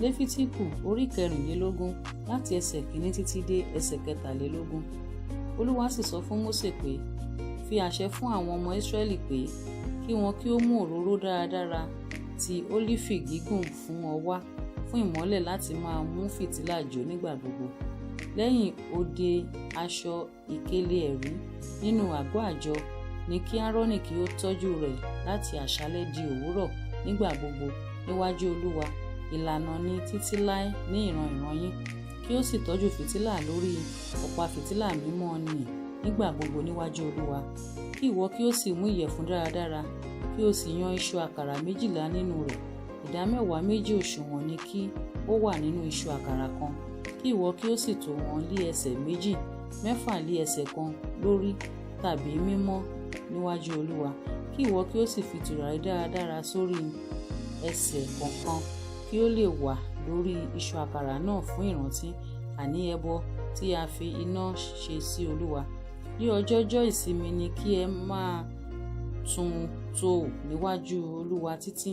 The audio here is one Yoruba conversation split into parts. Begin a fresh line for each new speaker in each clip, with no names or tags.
Léfítíkù orí 14 láti ẹsẹ̀ 1 títí dé ẹsẹ̀ 23. Olúwa sì sọ fún Mósè pé, fi àṣẹ fún àwọn ọmọ Ísírẹ́lì pé kí wọn kí ó mú òróró dáradára ti ólífì gígùn fún ọ wá fún ìmọ́lẹ̀ láti máa mú fìtílà jó nígbà gbogbo. Lẹ́yìn òde aṣọ ìkélé ẹ̀rí nínú àgọ́ àjọ ni kí Áárónì kí ó tọ́jú rẹ̀ láti àṣálẹ́ di òwúrọ̀ nígbà gbogbo níwájú Olúwa. Ìlànà ni títí láé ní ìran yín. Kí ó sì tọ́jú fìtílà lórí ọ̀pá fìtílà mímọ́ nì nígbà gbogbo níwájú Olúwa. Kí ìwọ kí ó sì mú ìyẹ̀fun dáradára, kí ó sì yan ìṣù àkàrà 12 nínú rẹ̀. Ìdámẹ́wàá méjì òsùwọ̀n ni kí ó wà nínú ìṣù àkàrà kan. Kí ìwọ kí ó sì tò wọ́n lé ẹsẹ̀ méjì, 6 lé ẹsẹ̀ kan lórí tàbí mímọ́ níwájú Olúwa. Kí ìwọ kí ó sì fi tùràrí dáradára sórí ẹsẹ̀ kọ̀ọ̀kan, kí ó lè wà lórí ìṣù àkàrà náà fún ìrántí, àní ẹbọ tí a fi iná ṣe sí Olúwa. Ní ọjọ́jọ́ ìsinmi ni kí ẹ máa tún tò níwájú Olúwa títí.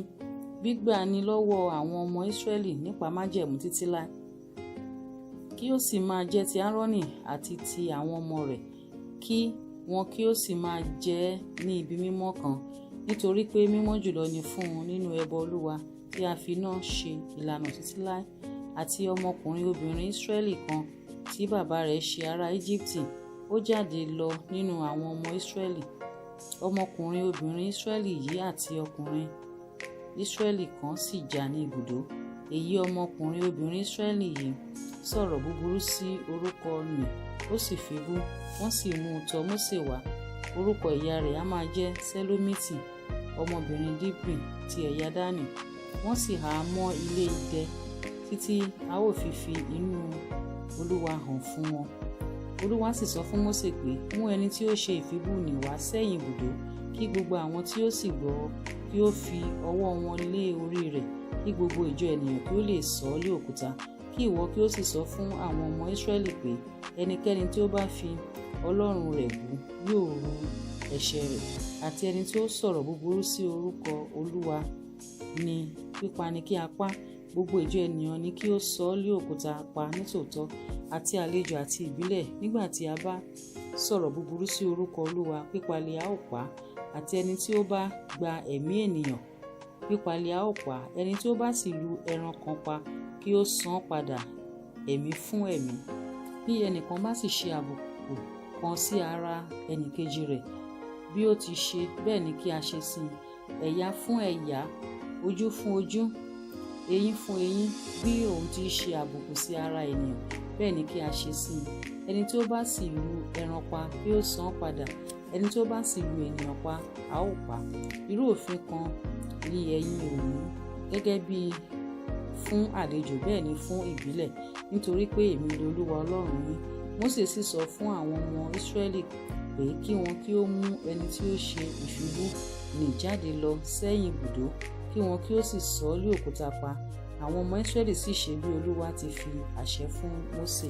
Gbígbà ni lọ́wọ́ àwọn ọmọ Ísírẹ́lì nípa májẹ̀mú títí láé. Kí ó sì máa jẹ́ ti Áárónì àti ti àwọn ọmọ rẹ̀, kí wọn kí ó sì máa jẹ ní ibi mímọ́ kan, nítorí pé mímọ́ jùlọ ni fún un nínú ẹbọ Olúwa tí a fi iná ṣe ìlànà títí láé. Àti ọmọkùnrin obìnrin Ísírẹ́lì kan tí bàbá rẹ̀ ṣe ará Íjíbítì, ó jáde lọ nínú àwọn ọmọ Ísírẹ́lì. Ọmọkùnrin obìnrin Ísírẹ́lì yìí àti ọkùnrin Ísírẹ́lì kan sì jà ní ibùdó. Èyí ọmọkùnrin obìnrin Ísírẹ́lì yìí sọ̀rọ̀ búburú sí orúkọ nì, ó sì fi bú. Wọ́n sì mú un tọ̀ Mósè wá. Orúkọ ìyá rẹ̀ á máa jẹ́ Sẹ́lómítì, ọmọbìnrin Díbrì ti ẹ̀yà Dánì. Wọ́n sì há a mọ́ ilé idẹ títí a ó fi inú Olúwa hàn fún wọn. Olúwa sì sọ fún Mósè pé, mú ẹni tí ó ṣe ìfibú nì wá sẹ́yìn ibùdó, kí gbogbo àwọn tí ó sì gbọ́ kí ó fi ọwọ́ wọn lé orí rẹ̀, kí gbogbo ìjọ ènìyàn kí ó lè sọ ọ́ lé òkúta. Kí ìwọ kí ó sì sọ fún àwọn ọmọ Ísírẹ́lì pé, ẹnikẹ́ni tí ó bá fi Ọlọ́run rẹ̀ bú yóò ru ẹ̀ṣẹ̀ rẹ̀, àti ẹni tí ó sọ̀rọ̀ búburú sí orúkọ Olúwa ní pípa ni kí a pa. Gbogbo ìjọ ènìyàn ni kí ó sọ ọ́ lé òkúta pa nítòótọ́, àti àlejò àti ìbílẹ̀. Nígbà tí a bá sọ̀rọ̀ búburú sí orúkọ Olúwa, pípa ni a ó pa, àti ẹni tí ó bá gba ẹ̀mí ènìyàn, pípa ni a ó pa. Ẹni tí ó bá sì lu ẹran kan pa, kí ó san padà ẹ̀mí fún ẹ̀mí. Bí ẹnìkan bá sì ṣe àbùkù kan sí ara ẹnìkejì rẹ̀, bí ó ti ṣe bẹ́ẹ̀ ni kí a ṣe sí i. Ẹ̀yà fún ẹ̀yà, ojú fún ojú, eyín fún eyín. Bí òun ti ṣe àbùkù sí ara ènìyàn, bẹ́ẹ̀ ni kí a ṣe sí i. Ẹni tí ó bá sì lu ẹran pa, kí ó san padà. Ẹni tí ó bá sì lu ènìyàn pa, a ó pa. Irú òfin kan ni ẹ̀yin ò ní gẹ́gẹ́ bí fún àlejò, bẹ́ẹ̀ ni fún ìbílẹ̀, nítorí pé èmi ni Olúwa Ọlọ́run yín. Mósè sì sọ fún àwọn ọmọ Ísírẹ́lì pé kí wọn kí ó mú ẹni tí ó ṣe ìfibú nì jáde lọ sẹ́yìn ibùdó, kí wọn kí ó sì sọ ọ́ lé òkúta pa. Àwọn ọmọ Ísírẹ́lì sì ṣe bí Olúwa ti fi àṣẹ fún Mósè.